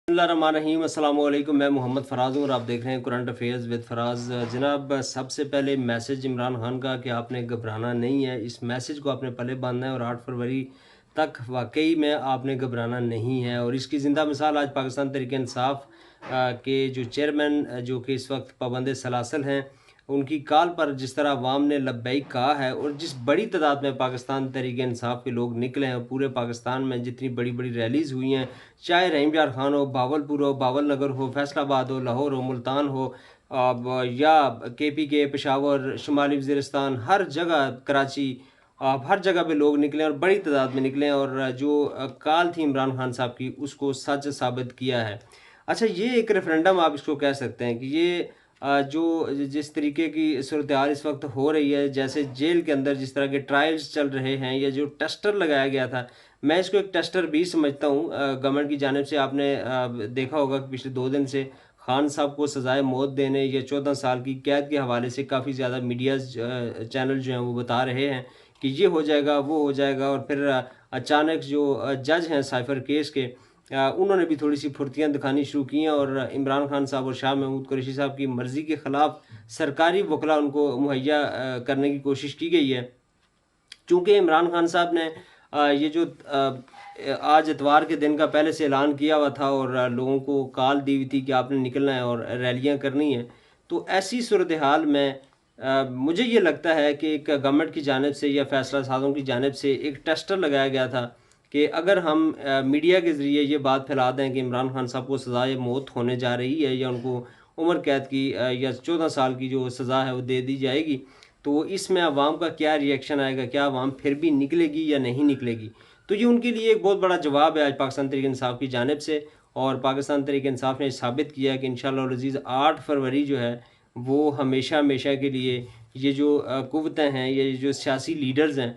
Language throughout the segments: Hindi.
बिस्मिल्लाहिर्रहमानिर्रहीम अस्सलाम वालेकुम। मैं मोहम्मद फ़राज़ हूँ और आप देख रहे हैं करंट अफेयर्स विद फ़राज़। जनाब, सबसे पहले मैसेज इमरान खान का कि आपने घबराना नहीं है, इस मैसेज को आपने पले बांधना है और 8 फरवरी तक वाकई में आपने घबराना नहीं है। और इसकी ज़िंदा मिसाल आज पाकिस्तान तहरीक इंसाफ के जो चेयरमैन जो कि इस वक्त पाबंद सलासल हैं, उनकी कॉल पर जिस तरह अवाम ने लब्बैक कहा है और जिस बड़ी तादाद में पाकिस्तान तहरीक इंसाफ के लोग निकले हैं, पूरे पाकिस्तान में जितनी बड़ी बड़ी रैलीज़ हुई हैं, चाहे रहीम यार खान हो, भावलपुर हो, बावल नगर हो, फैसलाबाद हो, लाहौर हो, मुल्तान हो, या KPK, पेशावर, शुमाली वज़ीरिस्तान, हर जगह, कराची, हर जगह पे लोग निकले और बड़ी तादाद में निकले और जो कॉल थी इमरान खान साहब की उसको सच साबित किया है। अच्छा, ये एक रेफरेंडम आप इसको कह सकते हैं कि ये जो जिस तरीके की सूरत हाल इस वक्त हो रही है, जैसे जेल के अंदर जिस तरह के ट्रायल्स चल रहे हैं या जो टेस्टर लगाया गया था, मैं इसको एक टेस्टर भी समझता हूँ। गवर्नमेंट की जानिब से आपने देखा होगा कि पिछले 2 दिन से खान साहब को सज़ाए मौत देने या 14 साल की कैद के हवाले से काफ़ी ज़्यादा मीडियाज़ चैनल जो हैं वो बता रहे हैं कि ये हो जाएगा, वो हो जाएगा। और फिर अचानक जो जज हैं साइफर केस के, उन्होंने भी थोड़ी सी फुर्तियाँ दिखानी शुरू की हैं और इमरान खान साहब और शाह महमूद कुरैशी साहब की मर्ज़ी के ख़िलाफ़ सरकारी वकला उनको मुहैया करने की कोशिश की गई है। चूँकि इमरान खान साहब ने ये जो आज इतवार के दिन का पहले से ऐलान किया हुआ था और लोगों को कॉल दी हुई थी कि आपने निकलना है और रैलियां करनी है, तो ऐसी सूरत हाल में मुझे ये लगता है कि एक गवर्नमेंट की जानिब से या फैसला साज़ों की जानिब से एक टेस्टर लगाया गया था कि अगर हम मीडिया के ज़रिए ये बात फैला दें कि इमरान खान साहब को सज़ाए मौत होने जा रही है या उनको उम्र कैद की या 14 साल की जो सज़ा है वो दे दी जाएगी, तो इसमें अवाम का क्या रिएक्शन आएगा, क्या अवाम फिर भी निकलेगी या नहीं निकलेगी। तो ये उनके लिए एक बहुत बड़ा जवाब है आज पाकिस्तान तहरीक इंसाफ की जानिब से। और पाकिस्तान तहरीक इंसाफ ने साबित किया है कि इंशाअल्लाह अज़ीज़ 8 फरवरी जो है वो हमेशा हमेशा के लिए ये जो कुव्वतें हैं, ये जो सियासी लीडर्स हैं,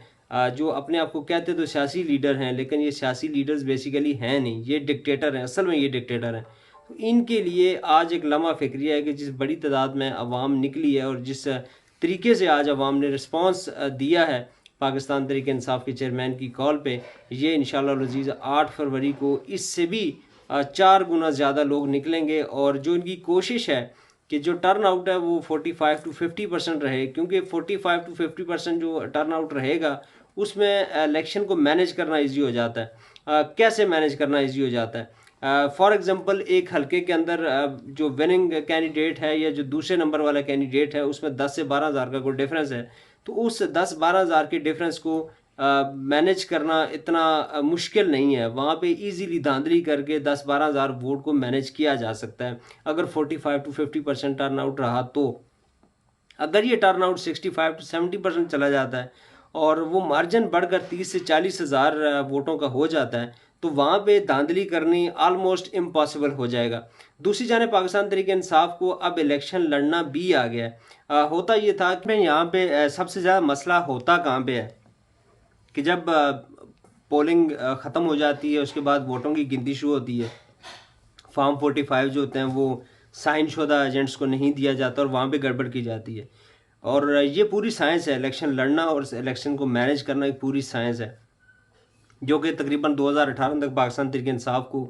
जो अपने आप को कहते तो सियासी लीडर हैं, लेकिन ये सियासी लीडर्स बेसिकली हैं नहीं, ये डिक्टेटर हैं, असल में ये डिक्टेटर हैं। तो इनके लिए आज एक लम्हा फ़िक्रिया है कि जिस बड़ी तादाद में अवाम निकली है और जिस तरीके से आज अवाम ने रिस्पॉन्स दिया है पाकिस्तान तहरीक इंसाफ के चेयरमैन की कॉल पे, ये इंशाअल्लाह अज़ीज़ 8 फरवरी को इससे भी 4 गुना ज़्यादा लोग निकलेंगे। और जो इनकी कोशिश है कि जो टर्न आउट है वो 45 टू 50% रहे, क्योंकि 45 टू 50% जो टर्न आउट रहेगा उसमें इलेक्शन को मैनेज करना ईजी हो जाता है। कैसे मैनेज करना ईजी हो जाता है? फॉर एग्ज़ाम्पल, एक हलके के अंदर जो विनिंग कैंडिडेट है या जो दूसरे नंबर वाला कैंडिडेट है उसमें 10 से 12 हज़ार का कोई डिफरेंस है, तो उस 10-12 हज़ार के डिफरेंस को मैनेज करना इतना मुश्किल नहीं है। वहाँ पे इजीली धांधली करके 10-12 हज़ार वोट को मैनेज किया जा सकता है अगर 45 टू 50% टर्न आउट रहा तो। अगर ये टर्न आउट 65 टू 70% चला जाता है और वो मार्जिन बढ़कर 30 से 40 हज़ार वोटों का हो जाता है, तो वहाँ पे धांधली करनी आलमोस्ट इम्पॉसिबल हो जाएगा। दूसरी जानिब पाकिस्तान तहरीक इंसाफ को अब इलेक्शन लड़ना भी आ गया है। होता ये था कि यहाँ पे सबसे ज़्यादा मसला होता कहाँ पे है कि जब पोलिंग ख़त्म हो जाती है, उसके बाद वोटों की गिनती शुरू होती है, फॉर्म 45 जो होते हैं वो साइन शुदा एजेंट्स को नहीं दिया जाता और वहाँ पे गड़बड़ की जाती है। और ये पूरी साइंस है, इलेक्शन लड़ना और इलेक्शन को मैनेज करना एक पूरी साइंस है, जो कि तकरीबन 2018 तक पाकिस्तान तहरीक इंसाफ को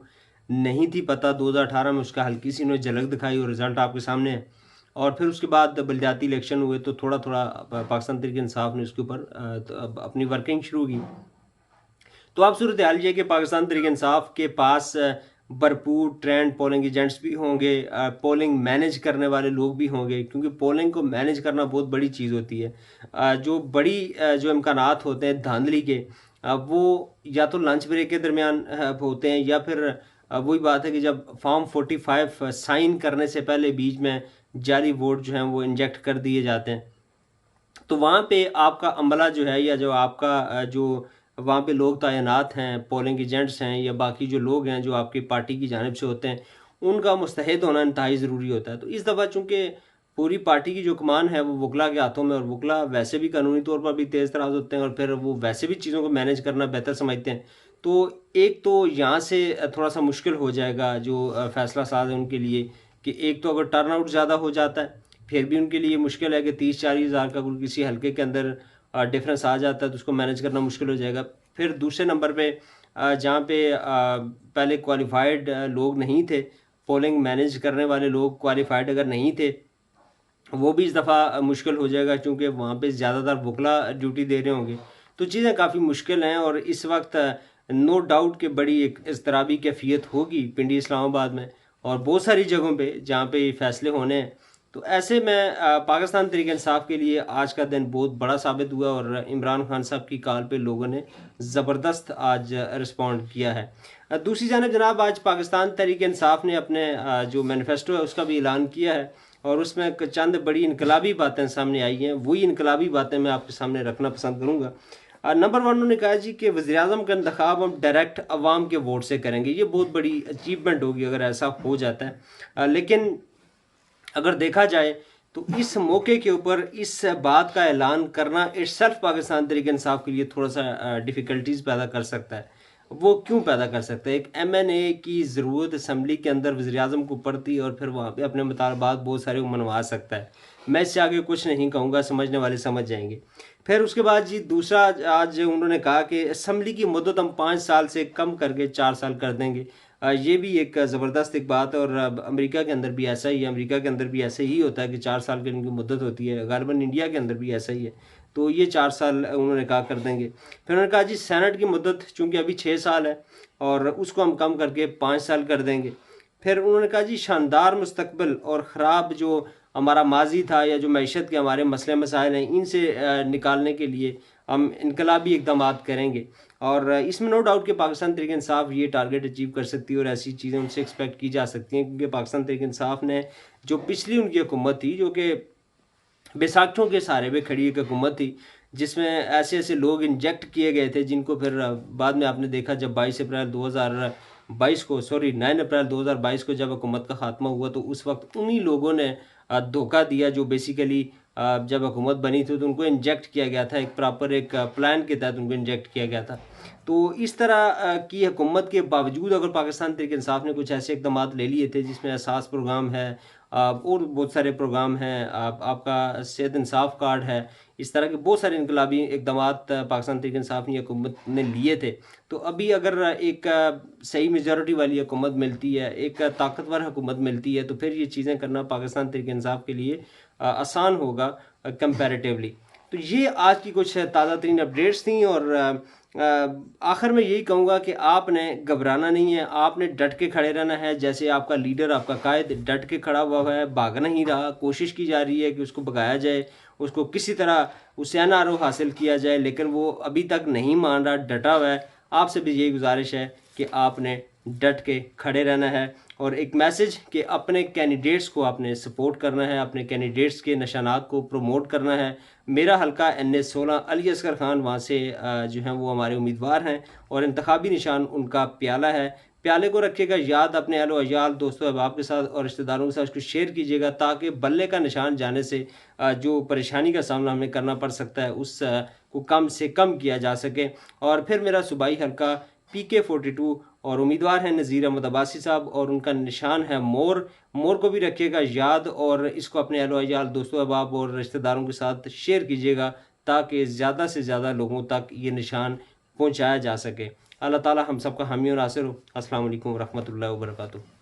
नहीं थी पता। 2018 में उसका हल्की सी इन्होंने झलक दिखाई और रिज़ल्ट आपके सामने है। और फिर उसके बाद बलदियाती इलेक्शन हुए तो थोड़ा थोड़ा पाकिस्तान तहरीक इंसाफ ने उसके ऊपर अपनी वर्किंग शुरू की। तो अब सूरत हाल ये कि पाकिस्तान तहरीक इंसाफ के पास भरपूर ट्रेंड पोलिंग एजेंट्स भी होंगे, पोलिंग मैनेज करने वाले लोग भी होंगे, क्योंकि पोलिंग को मैनेज करना बहुत बड़ी चीज़ होती है। जो बड़ी जो इम्कानात होते हैं धांधली के, वो या तो लंच ब्रेक के दरमियान होते हैं या फिर वही बात है कि जब फॉर्म 45 साइन करने से पहले बीच में जाली वोट जो हैं वो इंजेक्ट कर दिए जाते हैं। तो वहाँ पे आपका अमला जो है या जो आपका जो वहाँ पे लोग तैनात हैं, पोलिंग एजेंट्स हैं या बाकी जो लोग हैं जो आपकी पार्टी की जानिब से होते हैं, उनका मुस्तैद होना इंतहाई ज़रूरी होता है। तो इस दफ़ा चूँकि पूरी पार्टी की जो कमान है वो वकला के हाथों में, और वकला वैसे भी कानूनी तौर पर भी तेज़ तराज होते हैं और फिर वो वैसे भी चीज़ों को मैनेज करना बेहतर समझते हैं। तो एक तो यहाँ से थोड़ा सा मुश्किल हो जाएगा जो फ़ैसला साज है उनके लिए, कि एक तो अगर टर्न आउट ज़्यादा हो जाता है फिर भी उनके लिए मुश्किल है कि 30-40 हज़ार का कोई किसी हल्के के अंदर डिफरेंस आ जाता है तो उसको मैनेज करना मुश्किल हो जाएगा। फिर दूसरे नंबर पे जहाँ पे पहले क्वालिफाइड लोग नहीं थे, पोलिंग मैनेज करने वाले लोग क्वालिफाइड अगर नहीं थे, वो भी इस दफ़ा मुश्किल हो जाएगा, क्योंकि वहाँ पे ज़्यादातर वकला ड्यूटी दे रहे होंगे। तो चीज़ें काफ़ी मुश्किल हैं और इस वक्त नो डाउट कि बड़ी एक इज़्तिराबी कैफियत होगी पिंडी इस्लामाबाद में और बहुत सारी जगहों पे जहाँ पे ये फैसले होने हैं। तो ऐसे में पाकिस्तान तहरीक इंसाफ के लिए आज का दिन बहुत बड़ा साबित हुआ और इमरान खान साहब की कॉल पे लोगों ने ज़बरदस्त आज रिस्पॉन्ड किया है। दूसरी जानब जनाब, आज पाकिस्तान तहरीक इंसाफ ने अपने जो मैनिफेस्टो है उसका भी ऐलान किया है और उसमें चंद बड़ी इनकलाबी बातें सामने आई हैं। वही इनकलाबी बातें मैं आपके सामने रखना पसंद करूँगा। नंबर 1 उन्होंने कहा जी कि वज़ीर-ए-आज़म का इंतखाब हम डायरेक्ट अवाम के वोट से करेंगे। ये बहुत बड़ी अचीवमेंट होगी अगर ऐसा हो जाता है। लेकिन अगर देखा जाए तो इस मौके के ऊपर इस बात का ऐलान करना इटसेल्फ पाकिस्तान तहरीक इंसाफ के लिए थोड़ा सा डिफ़िकल्टीज़ पैदा कर सकता है। वो क्यों पैदा कर सकता है? एक एमएनए की ज़रूरत असम्बली के अंदर वज़ीर-ए-आज़म को पड़ती है और फिर वहाँ पे अपने मुतालबात बहुत सारे मनवा सकता है। मैं इससे आगे कुछ नहीं कहूँगा, समझने वाले समझ जाएंगे। फिर उसके बाद जी दूसरा, आज उन्होंने कहा कि असम्बली की मुद्दत हम 5 साल से कम करके 4 साल कर देंगे। ये भी एक ज़बरदस्त एक बात है और अमेरिका के अंदर भी ऐसा ही है। अमेरिका के अंदर भी ऐसे ही होता है कि 4 साल की उनकी मुद्दत होती है। ग़ालिबन इंडिया के अंदर भी ऐसा ही है। तो ये 4 साल उन्होंने कहा कर देंगे। फिर उन्होंने कहा जी सेनेट की मुद्दत चूँकि अभी 6 साल है और उसको हम कम करके 5 साल कर देंगे। फिर उन्होंने कहा जी शानदार मुस्तकबिल और ख़राब जो हमारा माजी था या जो मईशत के हमारे मसले मसाइल हैं, इनसे निकालने के लिए हम इनकलाबी इक़दामात करेंगे। और इसमें नो डाउट कि पाकिस्तान तहरीक इंसाफ ये टारगेट अचीव कर सकती है और ऐसी चीज़ें उनसे एक्सपेक्ट की जा सकती हैं, क्योंकि पाकिस्तान तहरीक इंसाफ ने जो पिछली उनकी हुकूमत थी, जो कि बैसाखियों के सहारे पे खड़ी एक हुकूमत थी, जिसमें ऐसे ऐसे लोग इंजेक्ट किए गए थे जिनको फिर बाद में आपने देखा जब 22 अप्रैल 2022 को, सॉरी 9 अप्रैल 2022 को जब हुकूमत का खात्मा हुआ तो उस वक्त उन्हीं लोगों ने धोखा दिया जो बेसिकली जब हुकूमत बनी थी तो उनको इंजेक्ट किया गया था, एक प्रॉपर एक प्लान के तहत उनको इंजेक्ट किया गया था। तो इस तरह की हुकूमत के बावजूद अगर पाकिस्तान तहरीक इंसाफ ने कुछ ऐसे इक़दाम ले लिए थे जिसमें एहसास प्रोग्राम है और बहुत सारे प्रोग्राम हैं, आपका सेहत इंसाफ कार्ड है, इस तरह के बहुत सारे इनकलाबी इक़दाम पाकिस्तान तहरीक इंसाफ ने हुकूमत ने लिए थे। तो अभी अगर एक सही मेजॉरिटी वाली हुकूमत मिलती है, एक ताकतवर हुकूमत मिलती है, तो फिर ये चीज़ें करना पाकिस्तान तहरीक इंसाफ के लिए आसान होगा कंपैरेटिवली। तो ये आज की कुछ ताज़ा तरीन अपडेट्स थी और आखिर में यही कहूँगा कि आपने घबराना नहीं है, आपने डट के खड़े रहना है। जैसे आपका लीडर, आपका कायद डट के खड़ा हुआ है, भाग नहीं रहा, कोशिश की जा रही है कि उसको भगाया जाए, उसको किसी तरह उससे एनआरओ हासिल किया जाए, लेकिन वो अभी तक नहीं मान रहा, डटा हुआ है। आपसे भी यही गुजारिश है कि आपने डट के खड़े रहना है और एक मैसेज कि अपने कैंडिडेट्स को आपने सपोर्ट करना है, अपने कैंडिडेट्स के निशानात को प्रमोट करना है। मेरा हल्का NA 16 अली असगर खान, वहाँ से जो हैं वो हमारे उम्मीदवार हैं और इंतखाबी निशान उनका प्याला है। प्याले को रखिएगा याद, अपने अहलो अयाल, दोस्तों अहबाब के साथ और रिश्तेदारों के साथ उसको शेयर कीजिएगा, ताकि बल्ले का निशान जाने से जो परेशानी का सामना हमें करना पड़ सकता है उस को कम से कम किया जा सके। और फिर मेरा सूबाई हल्का PK 42 और उम्मीदवार हैं नज़ीर अहमद अब्बासी साहब और उनका निशान है मोर। मोर को भी रखिएगा याद और इसको अपने अहलो अयाल, दोस्तों अहबाब और रिश्तेदारों के साथ शेयर कीजिएगा, ताकि ज़्यादा से ज़्यादा लोगों तक ये निशान पहुँचाया जा सके। अल्लाह ताला हम सबका हामी और नासिर हो। अस्सलाम वालेकुम रहमतुल्लाहि व बरकातुहू।